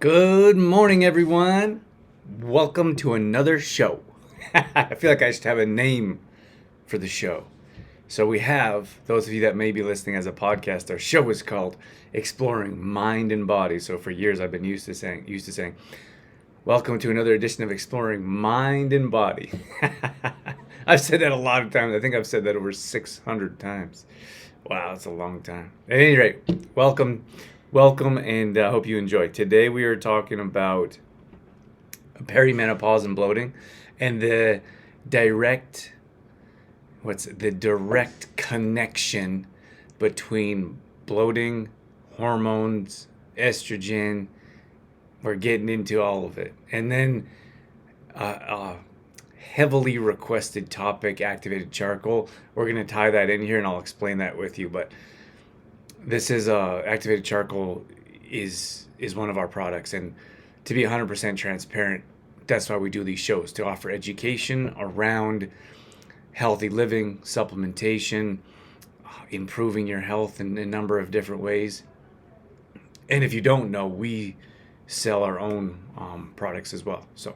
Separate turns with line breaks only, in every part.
Good morning, everyone. Welcome to another show. I feel like I should have a name for the show. So we have those of you that may be listening as a podcast. Our show is called Exploring Mind and Body. So for years I've been used to saying, "Welcome to another edition of Exploring Mind and Body." I've said that a lot of times. I think I've said that over 600 times. Wow, that's a long time. At any rate, welcome, and I hope you enjoy. Today we are talking about perimenopause and bloating, and direct, the direct connection between bloating, hormones, estrogen. We're getting into all of it, and then heavily requested topic, activated charcoal. We're going to tie that in here and I'll explain that with you. But this is activated charcoal is one of our products, and to be 100% transparent, that's why we do these shows, to offer education around healthy living, supplementation, improving your health in a number of different ways. And if you don't know, we sell our own products as well. So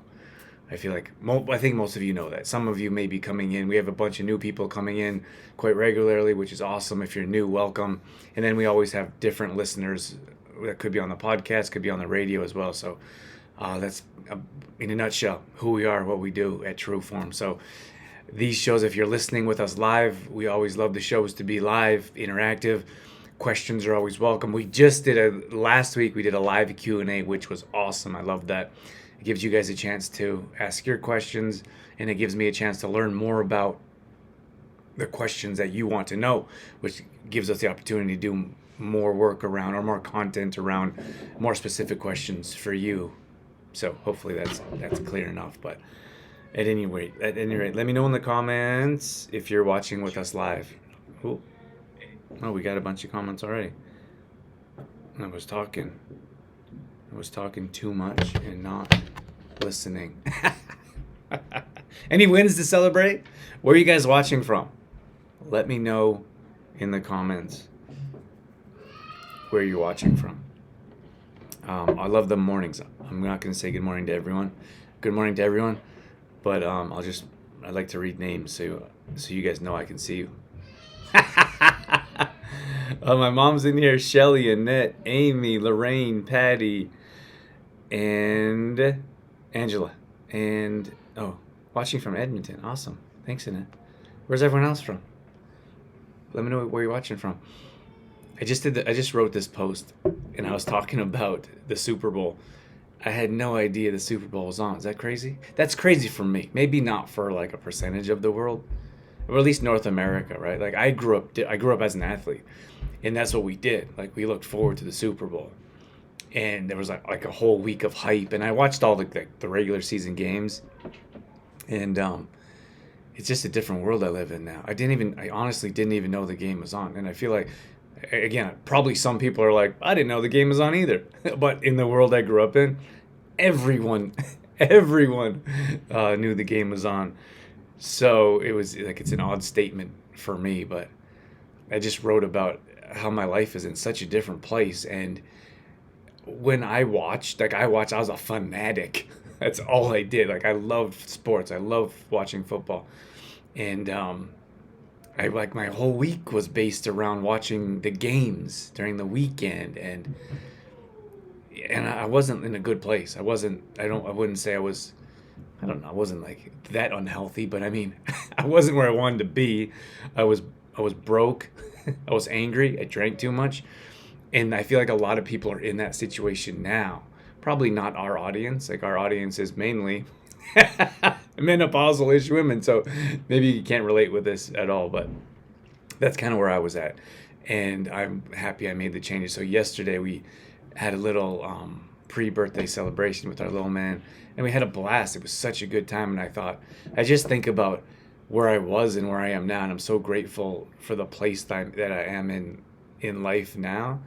I feel like I think most of you know that. Some of you may be coming in. We have a bunch of new people coming in quite regularly, which is awesome. If you're new, welcome. And then we always have different listeners that could be on the podcast, could be on the radio as well. So that's, in a nutshell, who we are, what we do at True Form. So these shows, if you're listening with us live, we always love the shows to be live, interactive. Questions are always welcome. Last week we did a live Q&A, which was awesome. I love that. It gives you guys a chance to ask your questions, and it gives me a chance to learn more about the questions that you want to know, which gives us the opportunity to do more work around, or more content around, more specific questions for you. So hopefully that's clear enough. But at any rate, let me know in the comments if you're watching with us live. Ooh. Oh, we got a bunch of comments already. I was talking too much and not listening. Any wins to celebrate? Where are you guys watching from? Let me know in the comments where you're watching from. I love the mornings. I'm not going to say good morning to everyone. Good morning to everyone, but I'd like to read names so you guys know I can see you. My mom's in here. Shelly, Annette, Amy, Lorraine, Patty, and Angela. And watching from Edmonton. Awesome. Thanks, Annette. Where's everyone else from? Let me know where you're watching from. I just wrote this post, and I was talking about the Super Bowl. I had no idea the Super Bowl was on. Is that crazy? That's crazy for me. Maybe not for like a percentage of the world, or at least North America, right? Like I grew up as an athlete, and that's what we did. Like we looked forward to the Super Bowl, and there was like a whole week of hype, and I watched all the regular season games, and it's just a different world I live in now. I honestly didn't even know the game was on, and I feel like, again, probably some people are like, I didn't know the game was on either. But in the world I grew up in, everyone knew the game was on. So it was like, it's an odd statement for me, but I just wrote about how my life is in such a different place. And when I watched, I was a fanatic. That's all I did. Like I loved sports. I loved watching football. And my whole week was based around watching the games during the weekend, and I wasn't in a good place. I wouldn't say I was, I don't know, I wasn't like that unhealthy, but I mean, I wasn't where I wanted to be. I was broke. I was angry. I drank too much. And I feel like a lot of people are in that situation now. Probably not our audience. Like our audience is mainly menopausal-ish women. So maybe you can't relate with this at all, but that's kind of where I was at. And I'm happy I made the changes. So yesterday we had a little pre-birthday celebration with our little man, and we had a blast. It was such a good time. And I just think about where I was and where I am now, and I'm so grateful for the place that I am in life now.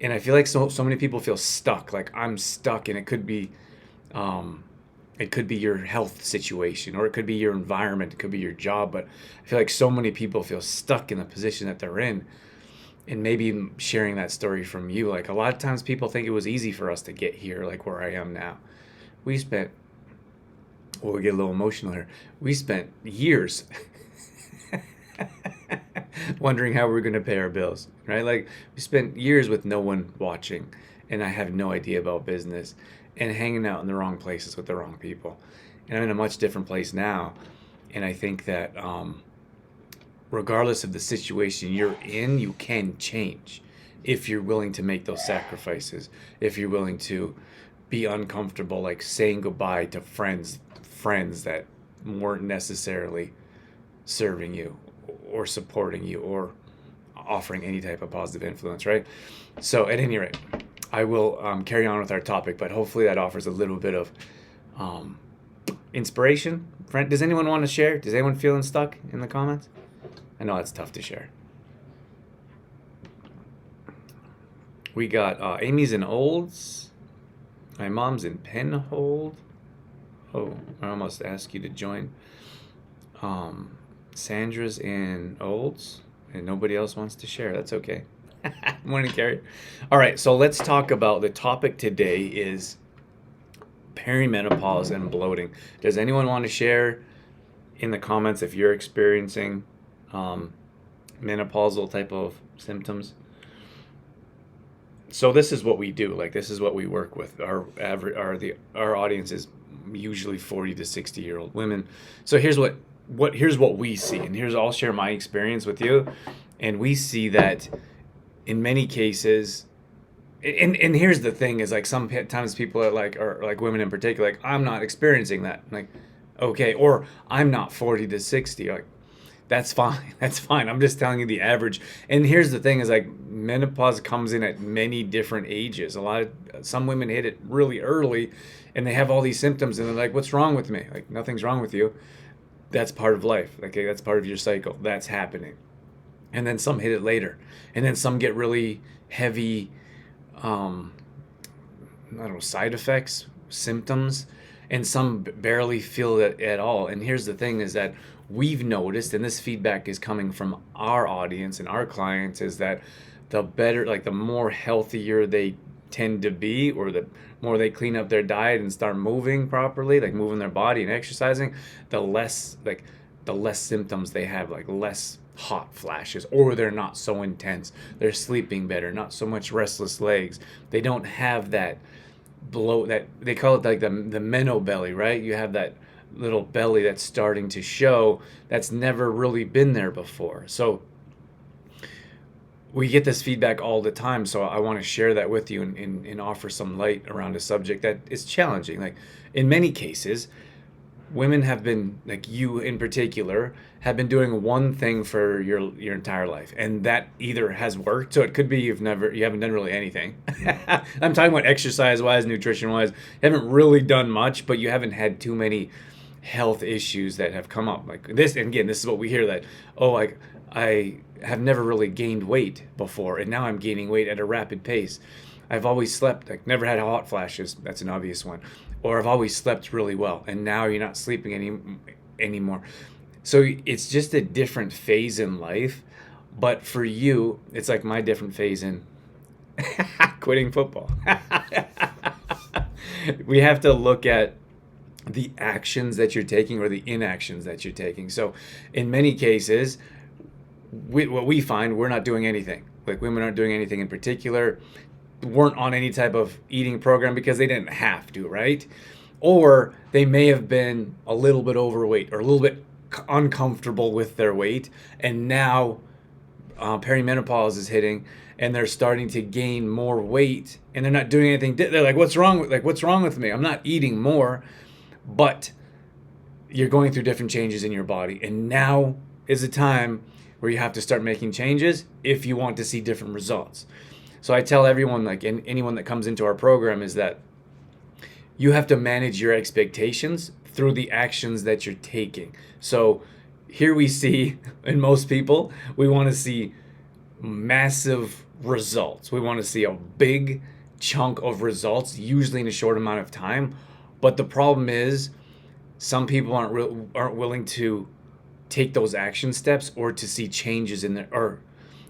And I feel like so many people feel stuck. Like I'm stuck, and it could be your health situation, or it could be your environment, it could be your job. But I feel like so many people feel stuck in the position that they're in. and maybe sharing that story from you. Like a lot of times people think it was easy for us to get here, like where I am now. We spent, well, we get a little emotional here. We spent years wondering how we're going to pay our bills, right? Like we spent years with no one watching, and I have no idea about business, and hanging out in the wrong places with the wrong people. And I'm in a much different place now. And I think that regardless of the situation you're in, you can change if you're willing to make those sacrifices, if you're willing to be uncomfortable, like saying goodbye to friends that weren't necessarily serving you or supporting you or offering any type of positive influence, right? So at any rate, I will carry on with our topic, but hopefully that offers a little bit of inspiration. Friend, does anyone want to share? Does anyone feeling stuck in the comments? I know it's tough to share. We got Amy's in Olds. My mom's in Penhold. Oh, I almost asked you to join. Sandra's in Olds, and nobody else wants to share. That's okay. Morning, Carrie. All right, so let's talk about the topic today is perimenopause and bloating. Does anyone want to share in the comments if you're experiencing menopausal type of symptoms? So this is what we do. Like this is what we work with. Our audience is usually 40 to 60-year-old women. So here's what we see, and I'll share my experience with you. And we see that in many cases, and here's the thing is like sometimes people are like women in particular, like I'm not experiencing that. Like, okay, or I'm not 40 to 60. Like, that's fine. That's fine. I'm just telling you the average. And here's the thing is like menopause comes in at many different ages. Some women hit it really early and they have all these symptoms and they're like, what's wrong with me? Like, nothing's wrong with you. That's part of life. Okay, that's part of your cycle. That's happening. And then some hit it later. And then some get really heavy, I don't know, side effects, symptoms, and some barely feel it at all. And here's the thing is that we've noticed, and this feedback is coming from our audience and our clients, is that the better, like the more healthier they tend to be, or the more they clean up their diet and start moving properly, like moving their body and exercising, the less symptoms they have, like less hot flashes, or they're not so intense. They're sleeping better, not so much restless legs. They don't have that bloat, that they call it like the meno belly, right? You have that little belly that's starting to show that's never really been there before. So we get this feedback all the time, so I want to share that with you and offer some light around a subject that is challenging. Like in many cases, women have been, like you in particular, have been doing one thing for your entire life, and that either has worked, so it could be you haven't done really anything. I'm talking about exercise-wise, nutrition-wise. You haven't really done much, but you haven't had too many health issues that have come up. Like this, and again, this is what we hear, that, oh, like I have never really gained weight before, and now I'm gaining weight at a rapid pace. I've always slept, like never had hot flashes. That's an obvious one. Or I've always slept really well, and now you're not sleeping anymore. So it's just a different phase in life. But for you, it's like my different phase in quitting football. We have to look at the actions that you're taking or the inactions that you're taking. So in many cases, what we find, we're not doing anything. Like women aren't doing anything in particular, weren't on any type of eating program because they didn't have to, right? Or they may have been a little bit overweight or a little bit uncomfortable with their weight, and now perimenopause is hitting and they're starting to gain more weight and they're not doing anything. They're like, what's wrong with me? I'm not eating more. But you're going through different changes in your body, and now is a time where you have to start making changes if you want to see different results. So I tell everyone, like anyone that comes into our program, is that you have to manage your expectations through the actions that you're taking. So here we see, in most people, we want to see massive results. We want to see a big chunk of results, usually in a short amount of time. But the problem is, some people aren't willing to take those action steps or to see changes in their, or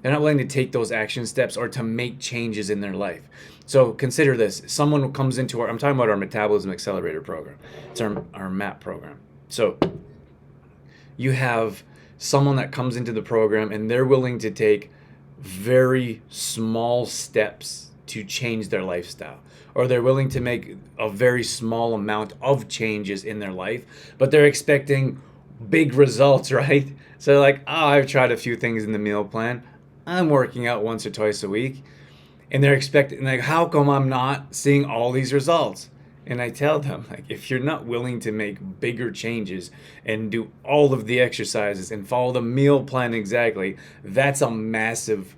They're not willing to take those action steps or to make changes in their life. So consider this. Someone who comes into I'm talking about our Metabolism Accelerator program. It's our MAP program. So you have someone that comes into the program and they're willing to take very small steps to change their lifestyle, or they're willing to make a very small amount of changes in their life, but they're expecting big results, right? So they're like, oh, I've tried a few things in the meal plan. I'm working out once or twice a week. And they're expecting, like, how come I'm not seeing all these results? And I tell them, like, if you're not willing to make bigger changes and do all of the exercises and follow the meal plan exactly, that's massive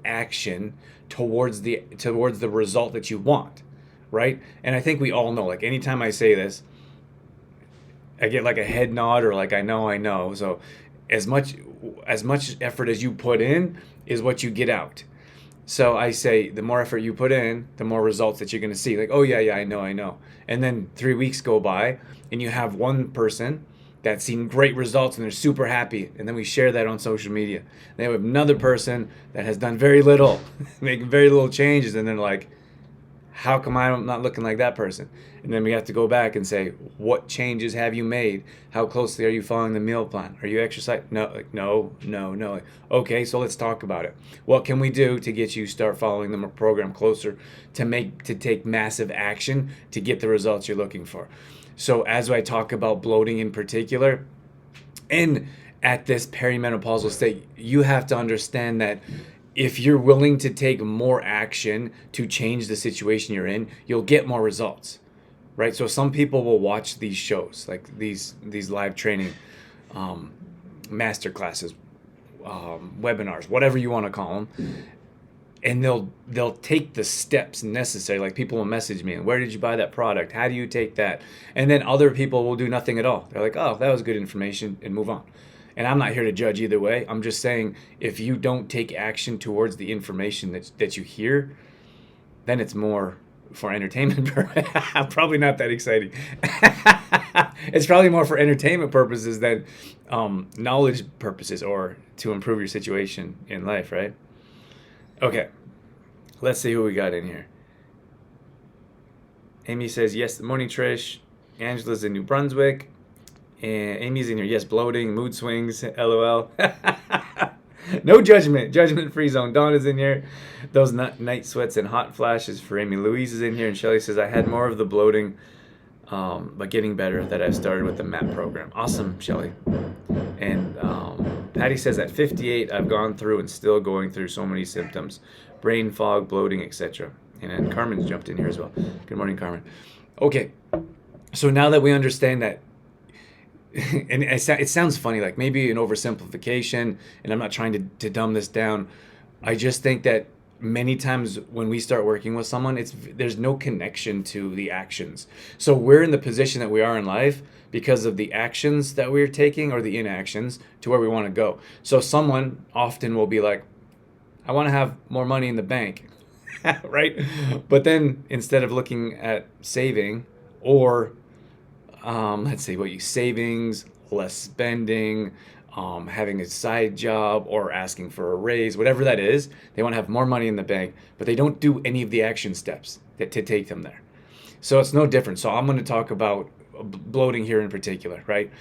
action towards the result that you want, right? And I think we all know, like, anytime I say this, I get like a head nod or like I know. So as much effort as you put in is what you get out. So I say the more effort you put in, the more results that you're going to see. Like, oh yeah, I know. And then 3 weeks go by and you have one person that's seen great results and they're super happy. And then we share that on social media. Then we have another person that has done very little, making very little changes. And they're like, how come I'm not looking like that person? And then we have to go back and say, what changes have you made? How closely are you following the meal plan? Are you exercising? No. Like, okay, so let's talk about it. What can we do to get you start following the program closer to take massive action to get the results you're looking for? So as I talk about bloating in particular, and at this perimenopausal state, you have to understand that if you're willing to take more action to change the situation you're in, you'll get more results, right? So some people will watch these shows, like these live training master classes, webinars, whatever you want to call them, and they'll take the steps necessary. Like, people will message me, where did you buy that product? How do you take that? And then other people will do nothing at all. They're like, oh, that was good information, and move on. And I'm not here to judge either way. I'm just saying, if you don't take action towards the information that you hear, then it's more for entertainment purposes. Probably not that exciting. It's probably more for entertainment purposes than knowledge purposes or to improve your situation in life, right? Okay, let's see who we got in here. Amy says, yes, good morning, Trish. Angela's in New Brunswick. And Amy's in here. Yes, bloating, mood swings, LOL. No judgment-free zone. Dawn is in here. Those night sweats and hot flashes for Amy. Louise is in here. And Shelly says, I had more of the bloating, but getting better that I've started with the MAP program. Awesome, Shelly. And Patty says, at 58, I've gone through and still going through so many symptoms. Brain fog, bloating, etc. And then Carmen's jumped in here as well. Good morning, Carmen. Okay, so now that we understand that, and it sounds funny, like maybe an oversimplification, and I'm not trying to dumb this down. I just think that many times when we start working with someone, there's no connection to the actions. So we're in the position that we are in life because of the actions that we're taking or the inactions to where we want to go. So someone often will be like, I want to have more money in the bank, right? But then instead of looking at saving or savings, less spending, having a side job or asking for a raise, whatever that is, they want to have more money in the bank, but they don't do any of the action steps to take them there. So it's no different. So I'm going to talk about bloating here in particular, right?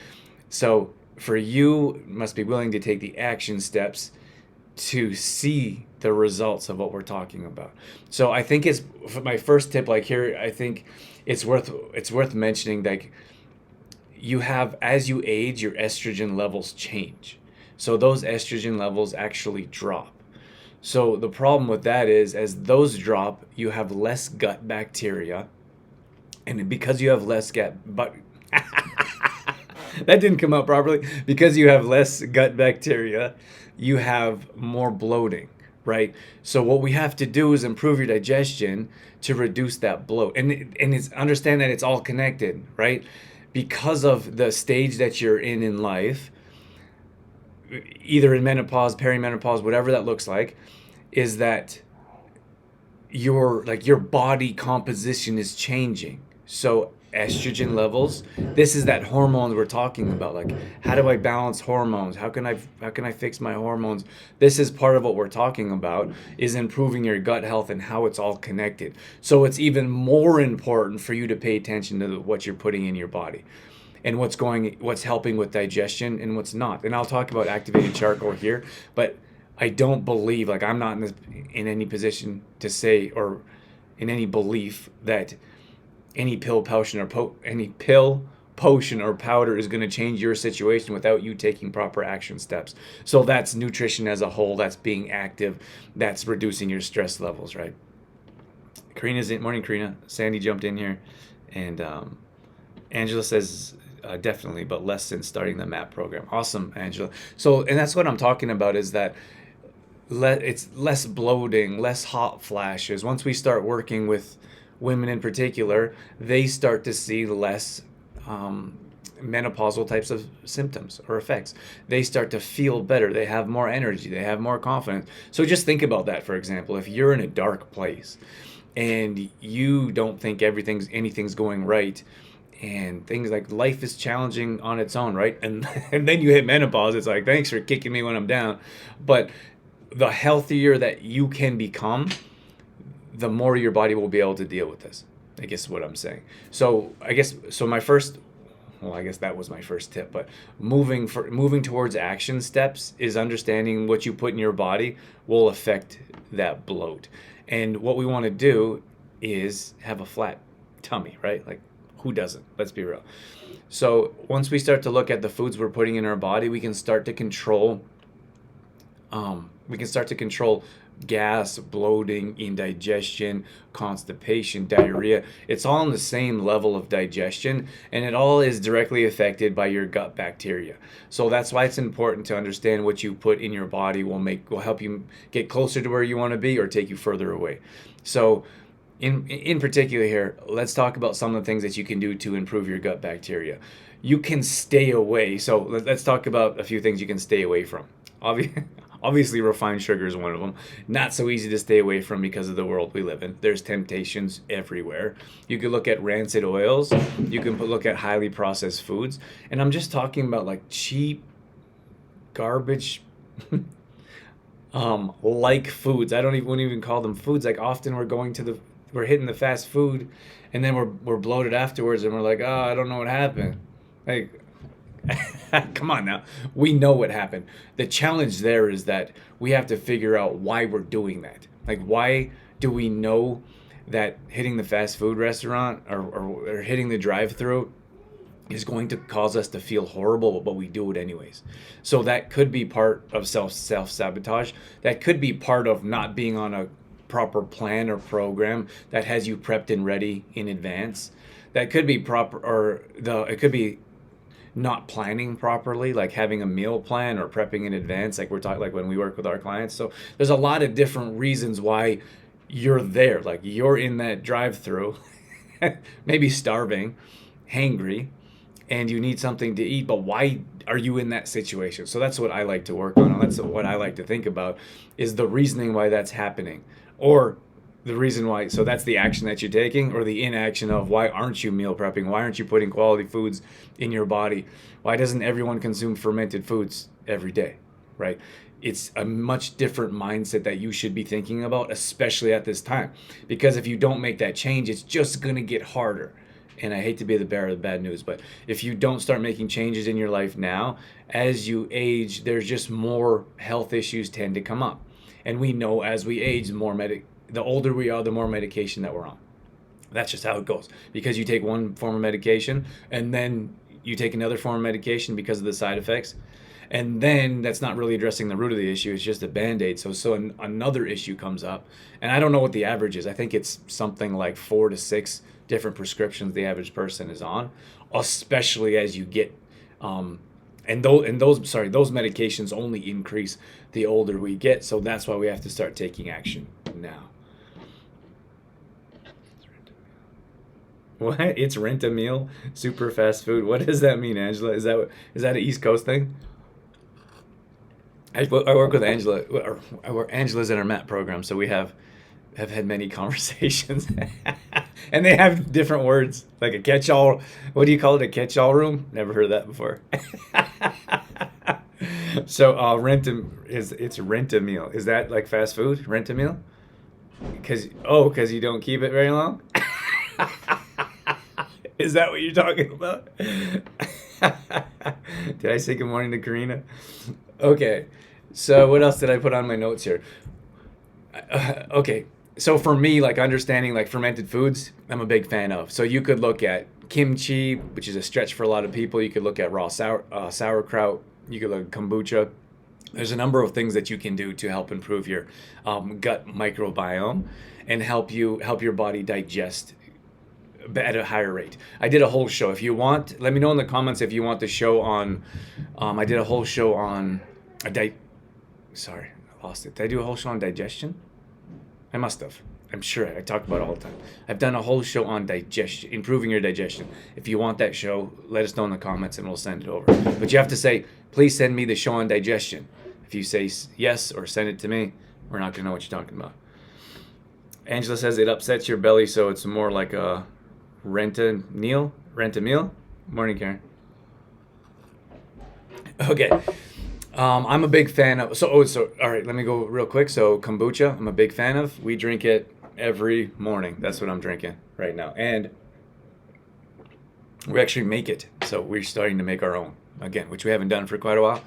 So for you must be willing to take the action steps to see the results of what we're talking about. So I think it's my first tip, like here, I think it's worth mentioning, like, you have, as you age, your estrogen levels change. So those estrogen levels actually drop. So the problem with that is, as those drop, you have less gut bacteria. And because you have less that didn't come out properly. Because you have less gut bacteria, you have more bloating, right? So what we have to do is improve your digestion to reduce that bloat. And it's understand that it's all connected, right? Because of the stage that you're in life, either in menopause, perimenopause, whatever that looks like, is that your body composition is changing, So estrogen levels, this is that hormone we're talking about. Like, how do I balance hormones? How can I fix my hormones? This is part of what we're talking about, is improving your gut health and how it's all connected. So it's even more important for you to pay attention to what you're putting in your body, and what's helping with digestion and what's not. And I'll talk about activated charcoal here, but I don't believe, like, I'm not in any position to say, or in any belief that any pill, potion, or powder is going to change your situation without you taking proper action steps. So that's nutrition as a whole. That's being active. That's reducing your stress levels, right? Karina's in. Morning, Karina. Sandy jumped in here, and Angela says definitely, but less since starting the MAP program. Awesome, Angela. So, and that's what I'm talking about, is that it's less bloating, less hot flashes. Once we start working with women in particular, they start to see less menopausal types of symptoms or effects. They start to feel better. They have more energy. They have more confidence. So just think about that, for example. If you're in a dark place and you don't think anything's going right, and things like life is challenging on its own, right? And and then you hit menopause, it's like, thanks for kicking me when I'm down. But the healthier that you can become, the more your body will be able to deal with this, I guess is what I'm saying. So I guess that was my first tip, but moving towards action steps is understanding what you put in your body will affect that bloat. And what we want to do is have a flat tummy, right? Like, who doesn't? Let's be real. So once we start to look at the foods we're putting in our body, we can start to control gas, bloating, indigestion, constipation, diarrhea. It's all on the same level of digestion, and it all is directly affected by your gut bacteria. So that's why it's important to understand what you put in your body will help you get closer to where you want to be or take you further away. So in particular here, let's talk about some of the things that you can do to improve your gut bacteria. You can stay away. So let's talk about a few things you can stay away from. Obviously, refined sugar is one of them. Not so easy to stay away from because of the world we live in. There's temptations everywhere. You could look at rancid oils. You can look at highly processed foods. And I'm just talking about like cheap garbage like foods. Wouldn't even call them foods. Like, often we're hitting the fast food, and then we're bloated afterwards, and we're like, oh, I don't know what happened. Like, come on now. We know what happened. The challenge there is that we have to figure out why we're doing that. Like, why do we know that hitting the fast food restaurant or hitting the drive-through is going to cause us to feel horrible, but we do it anyways? So that could be part of self-sabotage. That could be part of not being on a proper plan or program that has you prepped and ready in advance. That could be it could be not planning properly, like having a meal plan or prepping in advance, like we're talking, like when we work with our clients. So there's a lot of different reasons why you're there. Like, you're in that drive-through, maybe starving, hangry, and you need something to eat, but why are you in that situation? So that's what I like to work on. That's what I like to think about, is the reasoning why that's happening, or the reason why. So that's the action that you're taking, or the inaction of why aren't you meal prepping? Why aren't you putting quality foods in your body? Why doesn't everyone consume fermented foods every day, right? It's a much different mindset that you should be thinking about, especially at this time, because if you don't make that change, it's just going to get harder. And I hate to be the bearer of the bad news, but if you don't start making changes in your life now, as you age, there's just more health issues tend to come up. And we know as we age, the older we are, the more medication that we're on. That's just how it goes. Because you take one form of medication, and then you take another form of medication because of the side effects. And then that's not really addressing the root of the issue. It's just a Band-Aid. So another issue comes up. And I don't know what the average is. I think it's something like 4 to 6 different prescriptions the average person is on, especially as you get and those medications only increase the older we get. So that's why we have to start taking action now. What? It's rent a meal, super fast food. What does that mean, Angela? Is that an East Coast thing? I work with Angela. Angela's in our MAT program, so we have had many conversations. And they have different words, like a catch-all. What do you call it? A catch-all room? Never heard of that before. So it's rent a meal. Is that like fast food? Rent a meal? Because you don't keep it very long. Is that what you're talking about? Did I say good morning to Karina? Okay. So what else did I put on my notes here? Okay. So for me, like understanding like fermented foods, I'm a big fan of. So you could look at kimchi, which is a stretch for a lot of people. You could look at raw sauerkraut. You could look at kombucha. There's a number of things that you can do to help improve your gut microbiome and help your body digest at a higher rate. I did a whole show. If you want, let me know in the comments if you want the show on. I did a whole show on Sorry, I lost it. Did I do a whole show on digestion? I must have. I'm sure I talk about it all the time. I've done a whole show on digestion, improving your digestion. If you want that show, let us know in the comments and we'll send it over. But you have to say, please send me the show on digestion. If you say yes or send it to me, we're not going to know what you're talking about. Angela says it upsets your belly, so it's more like a rent a meal. Morning, Karen. Okay. I'm a big fan of, all right, let me go real quick. So kombucha, I'm a big fan of. We drink it every morning. That's what I'm drinking right now. And we actually make it. So we're starting to make our own again, which we haven't done for quite a while.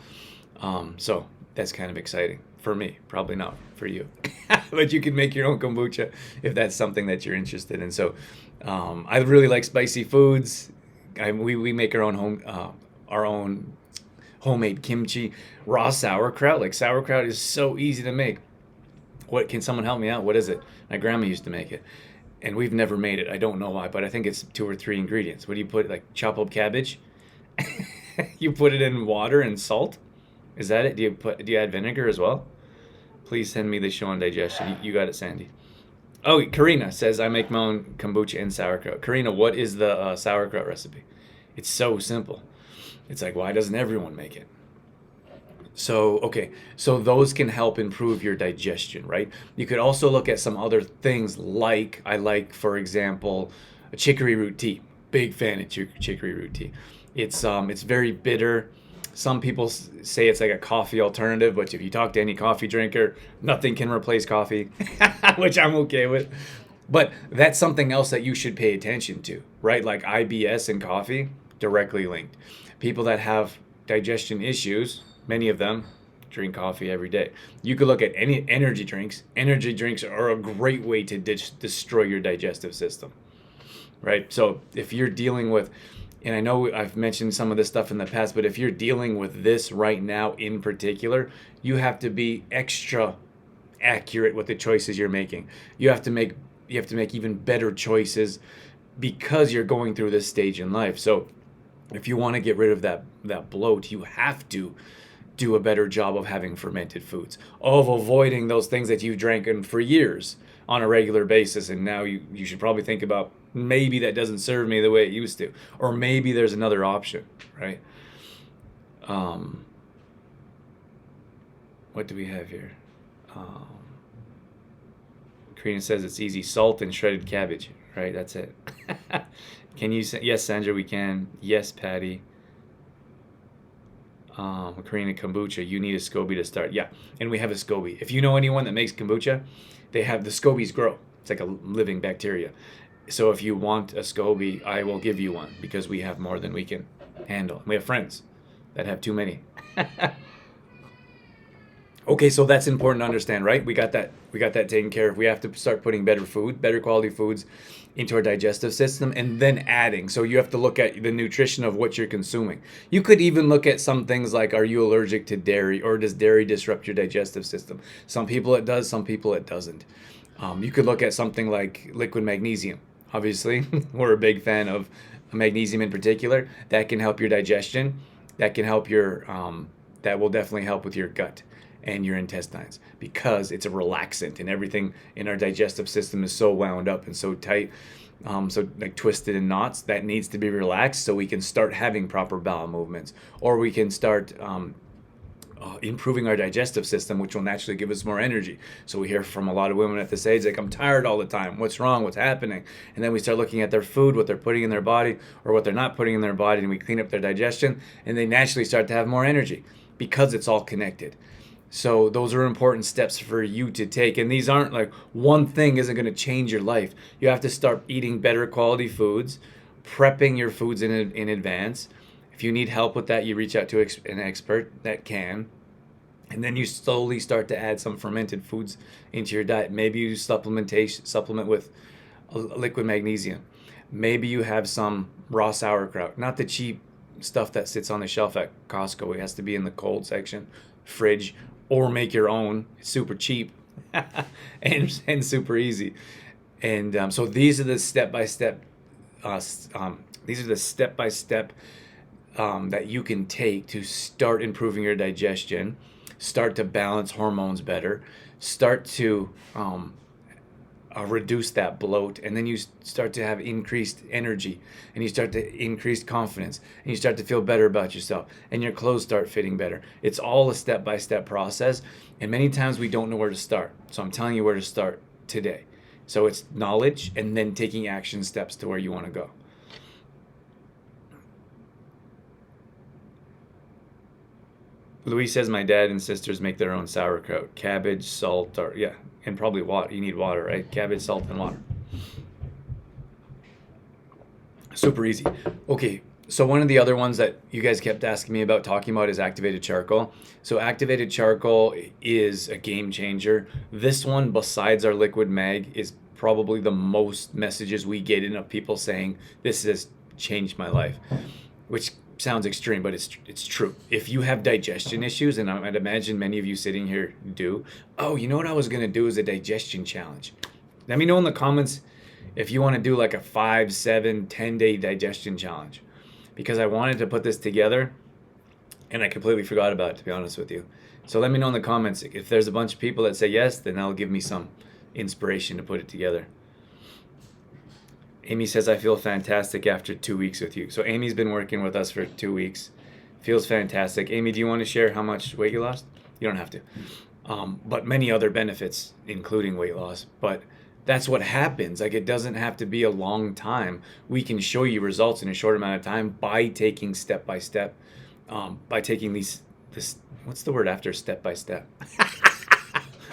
So that's kind of exciting for me, probably not for you, but you can make your own kombucha if that's something that you're interested in. So I really like spicy foods. We make our own homemade kimchi, raw sauerkraut. Like sauerkraut is so easy to make. What can someone help me out? What is it? My grandma used to make it, and we've never made it. I don't know why, but I think it's 2 or 3 ingredients. What do you put? Like chop up cabbage. You put it in water and salt. Is that it? Do you add vinegar as well? Please send me the show on digestion. You got it, Sandy. Oh, Karina says I make my own kombucha and sauerkraut. Karina, what is the sauerkraut recipe? It's so simple. It's like, why doesn't everyone make it? So, okay, so those can help improve your digestion, right? You could also look at some other things like, I like, for example, a chicory root tea. Big fan of chicory root tea. It's very bitter. Some people say it's like a coffee alternative, but if you talk to any coffee drinker, nothing can replace coffee, which I'm okay with. But that's something else that you should pay attention to, right? Like IBS and coffee, directly linked. People that have digestion issues, many of them drink coffee every day. You could look at any energy drinks. Energy drinks are a great way to destroy your digestive system, right? So if you're dealing with, and I know I've mentioned some of this stuff in the past, but if you're dealing with this right now in particular, you have to be extra accurate with the choices you're making. You have to make even better choices because you're going through this stage in life. So if you want to get rid of that bloat, you have to do a better job of having fermented foods, of avoiding those things that you've drank in for years on a regular basis, and now you should probably think about, maybe that doesn't serve me the way it used to, or maybe there's another option, right? What do we have here? Karina says it's easy. Salt and shredded cabbage, right? That's it. Can you say, yes, Sandra, we can. Yes, Patty. Karina, kombucha, you need a SCOBY to start. Yeah, and we have a SCOBY. If you know anyone that makes kombucha, they have the SCOBYs grow. It's like a living bacteria. So if you want a SCOBY, I will give you one because we have more than we can handle. We have friends that have too many. Okay, so that's important to understand, right? We got that taken care of. We have to start putting better quality foods into our digestive system, and then adding. So you have to look at the nutrition of what you're consuming. You could even look at some things like, are you allergic to dairy, or does dairy disrupt your digestive system? Some people it does, some people it doesn't. You could look at something like liquid magnesium. Obviously, we're a big fan of magnesium in particular. That can help your digestion. That can help that will definitely help with your gut and your intestines, because it's a relaxant, and everything in our digestive system is so wound up and so tight, so like twisted in knots, that needs to be relaxed so we can start having proper bowel movements, or we can start improving our digestive system, which will naturally give us more energy. So we hear from a lot of women at this age, like, I'm tired all the time. What's wrong? What's happening? And then we start looking at their food, what they're putting in their body or what they're not putting in their body, and we clean up their digestion, and they naturally start to have more energy because it's all connected. So those are important steps for you to take. And these aren't like one thing isn't going to change your life. You have to start eating better quality foods, prepping your foods in advance. If you need help with that, you reach out to an expert that can. And then you slowly start to add some fermented foods into your diet. Maybe you supplement with liquid magnesium. Maybe you have some raw sauerkraut, not the cheap stuff that sits on the shelf at Costco. It has to be in the cold section, fridge, or make your own. It's super cheap and super easy. And so these are the step-by-step. These are the step-by-step that you can take to start improving your digestion, start to balance hormones better, start to reduce that bloat, and then you start to have increased energy, and you start to increase confidence, and you start to feel better about yourself, and your clothes start fitting better. It's all a step-by-step process, and many times we don't know where to start. So I'm telling you where to start today. So it's knowledge and then taking action steps to where you want to go. Louis says my dad and sisters make their own sauerkraut, cabbage, salt, or yeah, and probably water. You need water, right? Cabbage, salt, and water. Super easy. Okay, so one of the other ones that you guys kept asking me about talking about is activated charcoal. So activated charcoal is a game changer. This one, besides our liquid mag, is probably the most messages we get in of people saying this has changed my life, which sounds extreme, but it's true. If you have digestion issues, and I'd imagine many of you sitting here do, oh, you know what I was going to do is a digestion challenge. Let me know in the comments if you want to do like a 5, 7, 10-day digestion challenge, because I wanted to put this together and I completely forgot about it, to be honest with you. So let me know in the comments. If there's a bunch of people that say yes, then that'll give me some inspiration to put it together. Amy says, I feel fantastic after 2 weeks with you. So Amy's been working with us for 2 weeks. Feels fantastic. Amy, do you want to share how much weight you lost? You don't have to. But many other benefits, including weight loss. But that's what happens. Like, it doesn't have to be a long time. We can show you results in a short amount of time by taking step by step. By taking this, what's the word after step by step?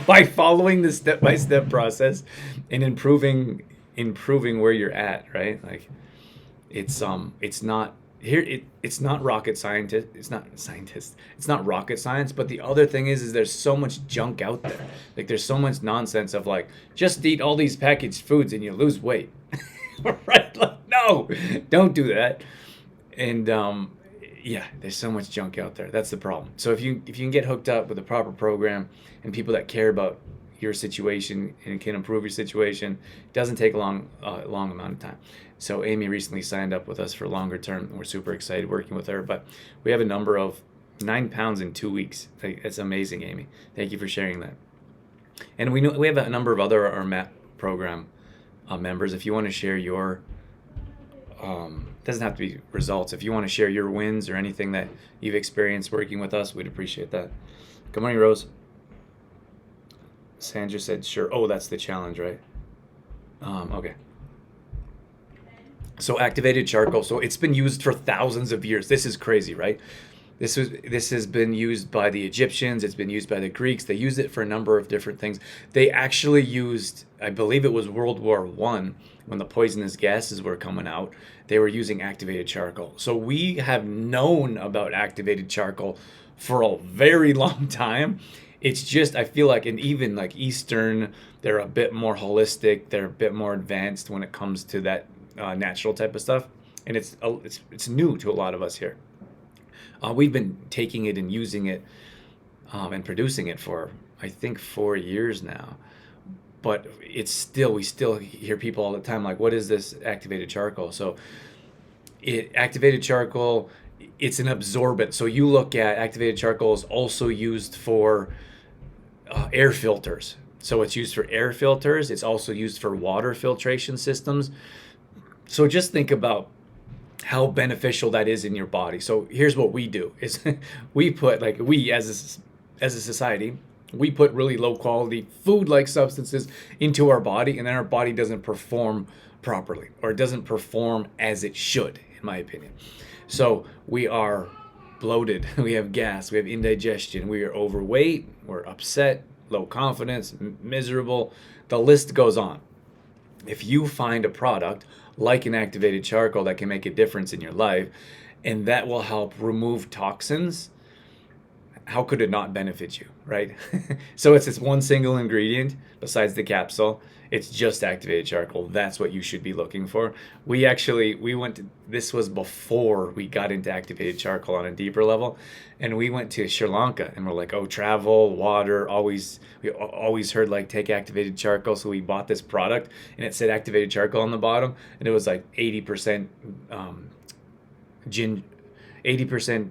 By following the step by step process and improving where you're at, right? Like, it's not rocket scientist. It's not rocket science. But the other thing is there's so much junk out there. Like, there's so much nonsense of like, just eat all these packaged foods and you lose weight. Right? Like, no, don't do that. And yeah, there's so much junk out there. That's the problem. So if you can get hooked up with a proper program and people that care about your situation and can improve your situation, it doesn't take a long amount of time. So Amy recently signed up with us for longer term, and we're super excited working with her. But we have a number of 9 pounds in 2 weeks. It's amazing, Amy. Thank you for sharing that. And we have a number of other our MAP program members. If you want to share your doesn't have to be results. If you want to share your wins or anything that you've experienced working with us, we'd appreciate that. Good morning, Rose. Sandra said, sure. Oh, that's the challenge, right? Okay. So activated charcoal. So it's been used for thousands of years. This is crazy, right? This has been used by the Egyptians. It's been used by the Greeks. They used it for a number of different things. They actually used, I believe it was World War I, when the poisonous gases were coming out, they were using activated charcoal. So we have known about activated charcoal for a very long time. It's just, I feel like, and even like Eastern, they're a bit more holistic. They're a bit more advanced when it comes to that natural type of stuff. And it's new to a lot of us here. We've been taking it and using it and producing it for, I think, 4 years now. But we still hear people all the time like, what is this activated charcoal? So activated charcoal, it's an absorbent. So you look at activated charcoal is also used for air filters. So it's used for air filters. It's also used for water filtration systems. So just think about how beneficial that is in your body. So here's what we do is we put, like, we as a society, we put really low quality food like substances into our body, and then our body doesn't perform properly, or it doesn't perform as it should, in my opinion. So we are bloated, we have gas, we have indigestion, we are overweight, we're upset, low confidence, miserable. The list goes on. If you find a product like an activated charcoal that can make a difference in your life, and that will help remove toxins, how could it not benefit you, right? So it's this one single ingredient besides the capsule. It's just activated charcoal. That's what you should be looking for. We went to, this was before we got into activated charcoal on a deeper level, and we went to Sri Lanka, and we're like, oh, travel, water, we always heard like take activated charcoal. So we bought this product, and it said activated charcoal on the bottom, and it was like 80% gin, 80%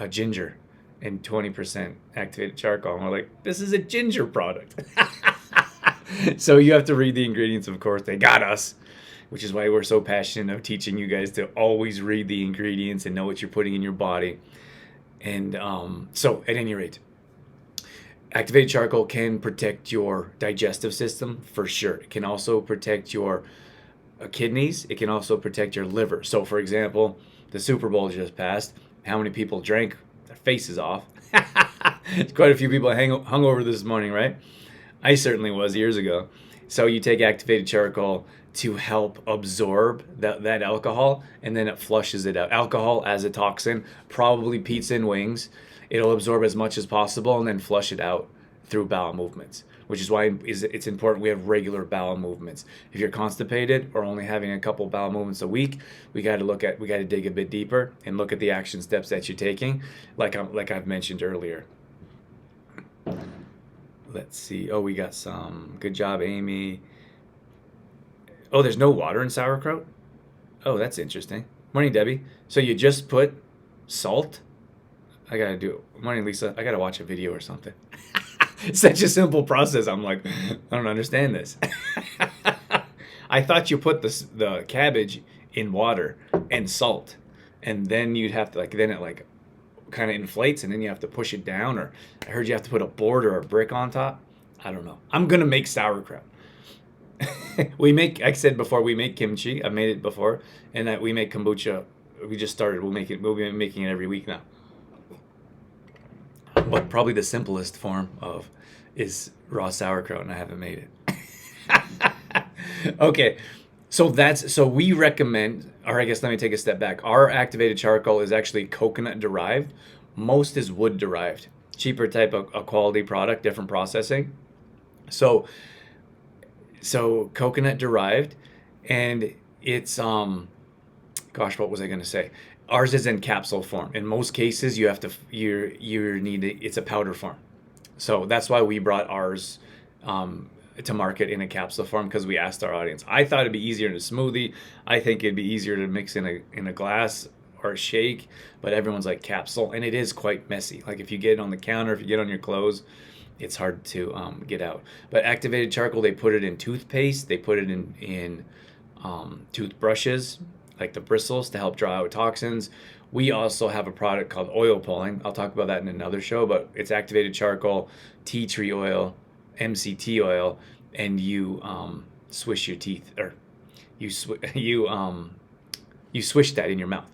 ginger and 20% activated charcoal. And we're like, this is a ginger product. So you have to read the ingredients, of course. They got us, which is why we're so passionate of teaching you guys to always read the ingredients and know what you're putting in your body. And so at any rate, activated charcoal can protect your digestive system for sure. It can also protect your kidneys. It can also protect your liver. So for example, the Super Bowl just passed. How many people drank their faces off? Quite a few people hung over this morning, right? I certainly was years ago. So you take activated charcoal to help absorb that alcohol, and then it flushes it out. Alcohol as a toxin, probably pizza and wings. It'll absorb as much as possible and then flush it out through bowel movements, which is why it's important we have regular bowel movements. If you're constipated or only having a couple bowel movements a week, we got to dig a bit deeper and look at the action steps that you're taking, like I've mentioned earlier. Let's see. Oh, we got some. Good job, Amy. Oh, there's no water in sauerkraut? Oh, that's interesting. Morning, Debbie. So you just put salt? I gotta do it. Morning, Lisa. I gotta watch a video or something. Such a simple process. I'm like, I don't understand this. I thought you put the cabbage in water and salt, and then you'd have to then it kind of inflates, and then you have to push it down, or I heard you have to put a board or a brick on top. I don't know. I'm gonna make sauerkraut. Like I said before, we make kimchi. I've made it before, and that we make kombucha. We just started. We'll be making it every week now. But probably the simplest form is raw sauerkraut, and I haven't made it. Okay, so we recommend, or I guess let me take a step back. Our activated charcoal is actually coconut derived. Most is wood derived. Cheaper type of a quality product, different processing. So coconut derived, and it's gosh, what was I going to say? Ours is in capsule form. In most cases, it's a powder form. So that's why we brought ours to market in a capsule form, because we asked our audience. I thought it'd be easier in a smoothie. I think it'd be easier to mix in a glass or a shake, but everyone's like capsule, and it is quite messy. Like if you get it on the counter, if you get it on your clothes, it's hard to get out. But activated charcoal, they put it in toothpaste. They put it in toothbrushes, like the bristles, to help draw out toxins. We also have a product called oil pulling. I'll talk about that in another show, but it's activated charcoal, tea tree oil, MCT oil, and you swish your teeth, or you swish that in your mouth.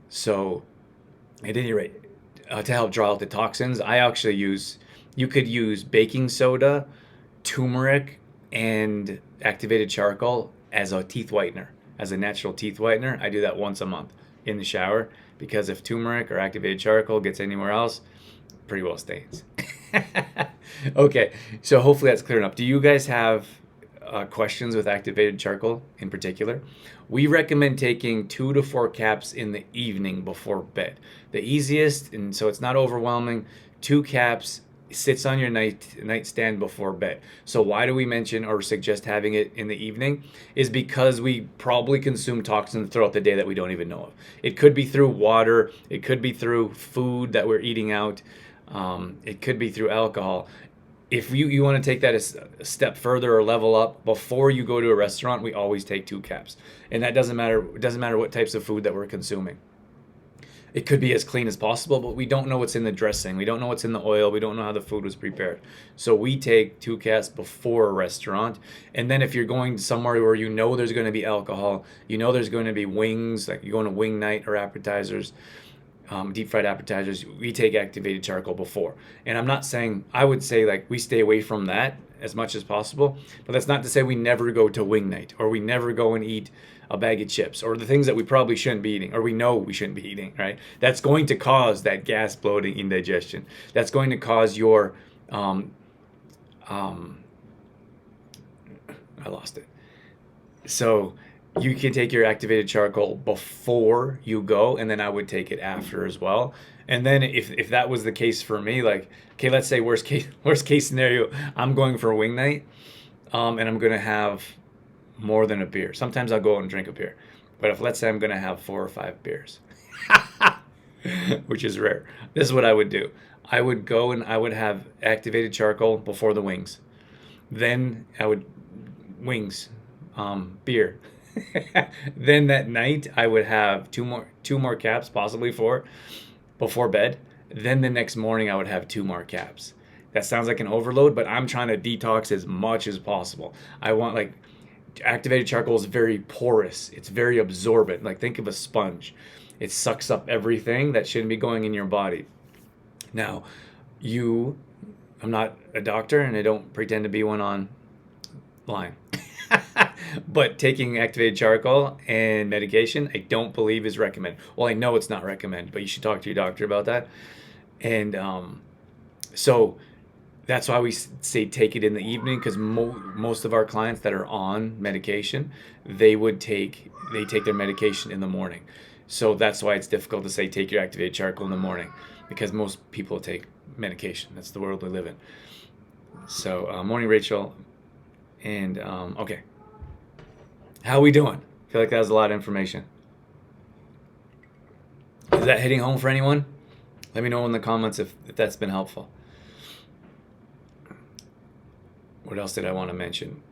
So at any rate, to help draw out the toxins, you could use baking soda, turmeric, and activated charcoal as a teeth whitener, as a natural teeth whitener. I do that once a month in the shower, because if turmeric or activated charcoal gets anywhere else, pretty well stains. Okay, so hopefully that's clear enough. Do you guys have questions with activated charcoal in particular? We recommend taking 2 to 4 caps in the evening before bed. The easiest, and so it's not overwhelming, 2 caps sits on your nightstand before bed. So why do we mention or suggest having it in the evening? Is because we probably consume toxins throughout the day that we don't even know of. It could be through water, it could be through food that we're eating out, it could be through alcohol. if you want to take that a step further or level up, before you go to a restaurant, we always take 2 caps. And that doesn't matter. It doesn't matter what types of food that we're consuming. It could be as clean as possible, but we don't know what's in the dressing. We don't know what's in the oil. We don't know how the food was prepared. So we take 2 caps before a restaurant. And then if you're going somewhere where you know there's going to be alcohol, you know there's going to be wings, like you're going to wing night or appetizers, deep fried appetizers, we take activated charcoal before. And I'm not saying, I would say like we stay away from that as much as possible, but that's not to say we never go to wing night or we never go and eat a bag of chips or the things that we probably shouldn't be eating or we know we shouldn't be eating, right? That's going to cause that gas, bloating, indigestion. That's going to cause your, I lost it. So you can take your activated charcoal before you go, and then I would take it after as well. And then if that was the case for me, like, okay, let's say worst case scenario, I'm going for a wing night, and I'm gonna have more than a beer. Sometimes I'll go out and drink a beer, but if let's say I'm gonna have 4 or 5 beers, which is rare, this is what I would do. I would go and I would have activated charcoal before the wings. Then I would beer. Then that night I would have two more caps, possibly 4, before bed. Then the next morning I would have 2 more caps. That sounds like an overload, but I'm trying to detox as much as possible. I want, like, activated charcoal is very porous. It's very absorbent. Like, think of a sponge. It sucks up everything that shouldn't be going in your body. Now, I'm not a doctor and I don't pretend to be one online. But taking activated charcoal and medication, I don't believe is recommended. Well, I know it's not recommended, but you should talk to your doctor about that. And so that's why we say take it in the evening, because most of our clients that are on medication, they take their medication in the morning. So that's why it's difficult to say take your activated charcoal in the morning, because most people take medication. That's the world we live in. So morning, Rachel. And okay. How we doing? I feel like that was a lot of information. Is that hitting home for anyone? Let me know in the comments if that's been helpful. What else did I want to mention?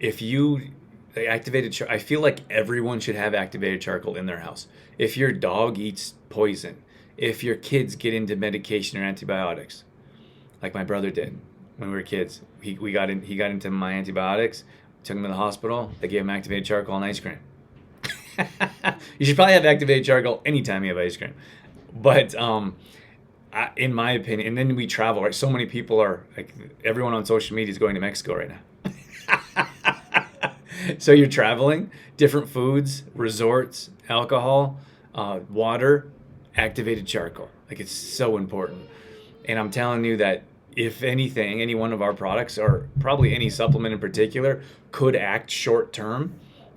I feel like everyone should have activated charcoal in their house. If your dog eats poison, if your kids get into medication or antibiotics, like my brother did when we were kids, he got into my antibiotics. Took him to the hospital. They gave him activated charcoal and ice cream. You should probably have activated charcoal anytime you have ice cream. But in my opinion, and then we travel, right? So many people are, like, everyone on social media is going to Mexico right now. So you're traveling, different foods, resorts, alcohol, water, activated charcoal. Like, it's so important. And I'm telling you that if anything, any one of our products, or probably any supplement in particular, could act short term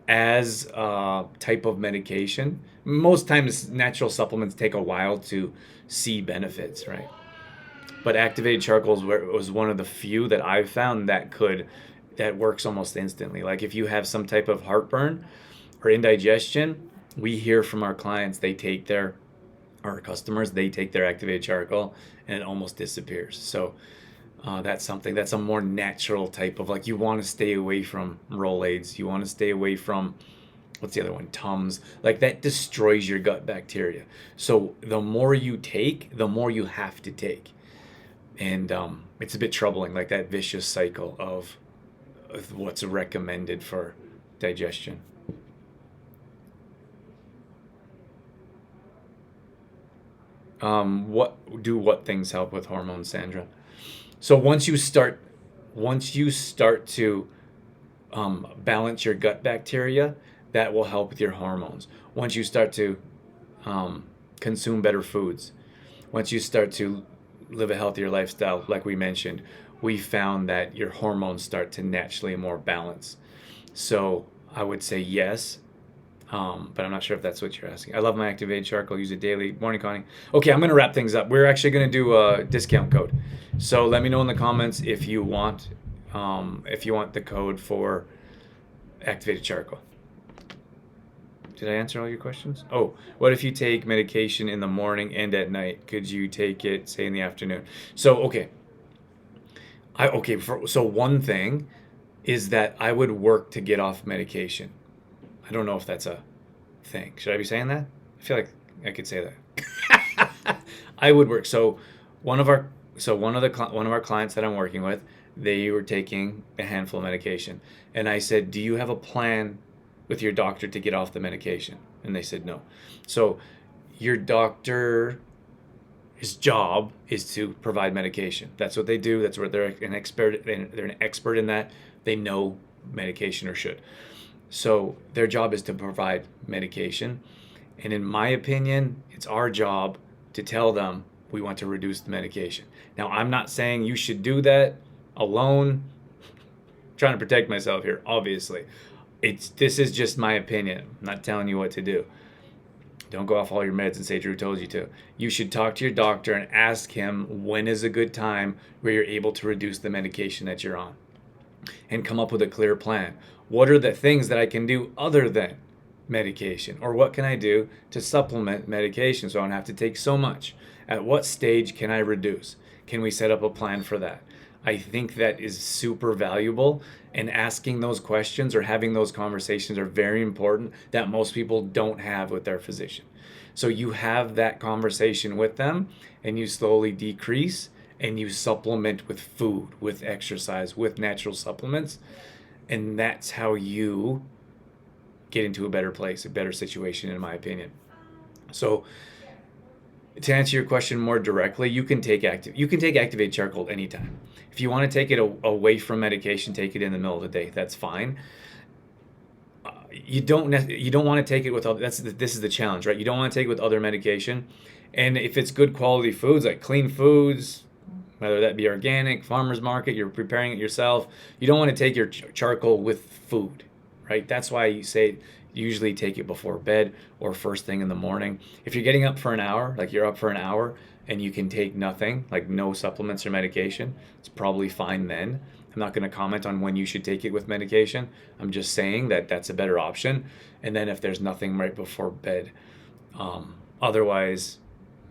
as a type of medication. Most times natural supplements take a while to see benefits, right? But activated charcoal was one of the few that I've found that works almost instantly. Like if you have some type of heartburn or indigestion, we hear from our clients, our customers, they take their activated charcoal and it almost disappears. So that's a more natural type of, like, you want to stay away from Rolaids. You want to stay away from, what's the other one? Tums. Like, that destroys your gut bacteria. So the more you take, the more you have to take. And it's a bit troubling, like that vicious cycle of what's recommended for digestion. What things help with hormones, Sandra? So once you start to balance your gut bacteria, that will help with your hormones. Once you start to consume better foods, once you start to live a healthier lifestyle, like we mentioned, we found that your hormones start to naturally more balance. So I would say yes. But I'm not sure if that's what you're asking. I love my activated charcoal. Use it daily. Morning, Connie. Okay, I'm going to wrap things up. We're actually going to do a discount code. So let me know in the comments if you want the code for activated charcoal. Did I answer all your questions? Oh, what if you take medication in the morning and at night? Could you take it, say, in the afternoon? So, okay. So one thing is that I would work to get off medication. I don't know if that's a thing. Should I be saying that? I feel like I could say that. I would work. So one of our one of our clients that I'm working with, they were taking a handful of medication, and I said, "Do you have a plan with your doctor to get off the medication?" And they said no. So your doctor, his job is to provide medication. That's what they do. That's what they're an expert. They're an expert in that. They know medication, or should. So their job is to provide medication. And in my opinion, it's our job to tell them we want to reduce the medication. Now, I'm not saying you should do that alone. I'm trying to protect myself here, obviously. This is just my opinion. I'm not telling you what to do. Don't go off all your meds and say Drew told you to. You should talk to your doctor and ask him when is a good time where you're able to reduce the medication that you're on, and come up with a clear plan. What are the things that I can do other than medication? Or what can I do to supplement medication so I don't have to take so much? At what stage can I reduce? Can we set up a plan for that? I think that is super valuable, and asking those questions or having those conversations are very important that most people don't have with their physician. So you have that conversation with them, and you slowly decrease, and you supplement with food, with exercise, with natural supplements, and that's how you get into a better place, a better situation, in my opinion. So to answer your question more directly, you can take activated charcoal anytime. If you want to take it away from medication, take it in the middle of the day. That's fine. You don't want to take it with other. This is the challenge, right? You don't want to take it with other medication, and if it's good quality foods, like clean foods, whether that be organic, farmer's market, you're preparing it yourself. You don't want to take your charcoal with food, right? That's why you say usually take it before bed or first thing in the morning. If you're getting up for an hour, like you're up for an hour and you can take nothing, like no supplements or medication, it's probably fine then. I'm not going to comment on when you should take it with medication. I'm just saying that that's a better option. And then if there's nothing right before bed, otherwise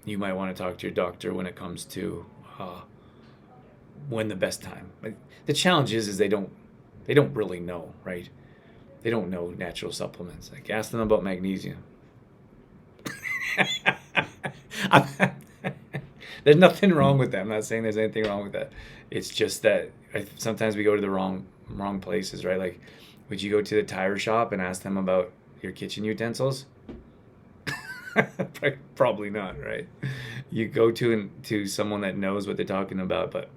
you might want to talk to your doctor when it comes to when the best time. Like, the challenge is they don't really know, right? They don't know natural supplements. Like, ask them about magnesium. There's nothing wrong with that. I'm not saying there's anything wrong with that. It's just that sometimes we go to the wrong places, right? Like, would you go to the tire shop and ask them about your kitchen utensils? Probably not, right? You go to someone that knows what they're talking about, but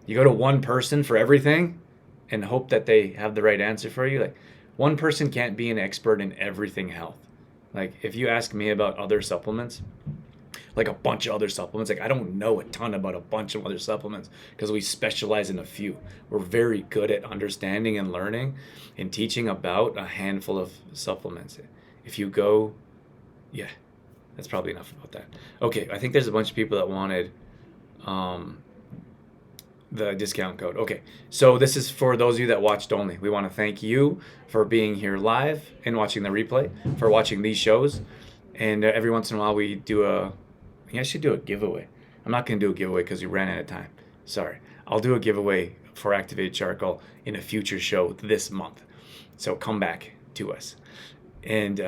you go to one person for everything and hope that they have the right answer for you. Like, one person can't be an expert in everything health. Like, if you ask me about other supplements, like a bunch of other supplements, like I don't know a ton about a bunch of other supplements because we specialize in a few. We're very good at understanding and learning and teaching about a handful of supplements. If you go, yeah, that's probably enough about that. Okay, I think there's a bunch of people that wanted the discount code. Okay, so this is for those of you that watched only. We want to thank you for being here live and watching the replay, for watching these shows. And every once in a while we do I should do a giveaway. I'm not going to do a giveaway because we ran out of time. Sorry. I'll do a giveaway for activated charcoal in a future show this month. So come back to us. And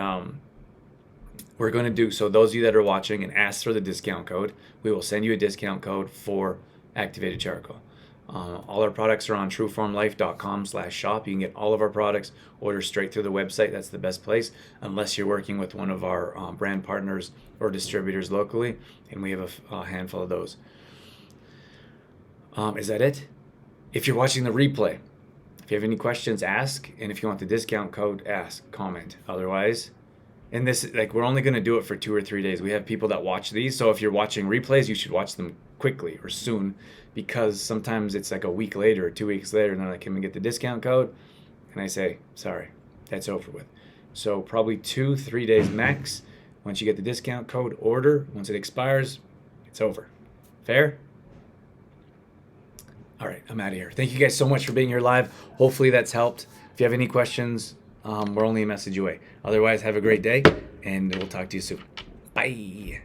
we're going to do, so those of you that are watching and ask for the discount code, we will send you a discount code for activated charcoal. All our products are on trueformlife.com/shop. You can get all of our products, order straight through the website. That's the best place, unless you're working with one of our brand partners or distributors locally, and we have a handful of those. Is that it? If you're watching the replay, if you have any questions, ask, and if you want the discount code, ask, comment. Otherwise, and this, like, we're only going to do it for 2 or 3 days. We have people that watch these, so if you're watching replays, you should watch them quickly or soon, because sometimes it's like a week later or 2 weeks later, and they're like, can we get the discount code? And I say, sorry, that's over with. So probably 2-3 days max. Once you get the discount code, order. Once it expires, it's over. Fair? All right, I'm out of here. Thank you guys so much for being here live. Hopefully that's helped. If you have any questions, we're only a message away. Otherwise, have a great day, and we'll talk to you soon. Bye.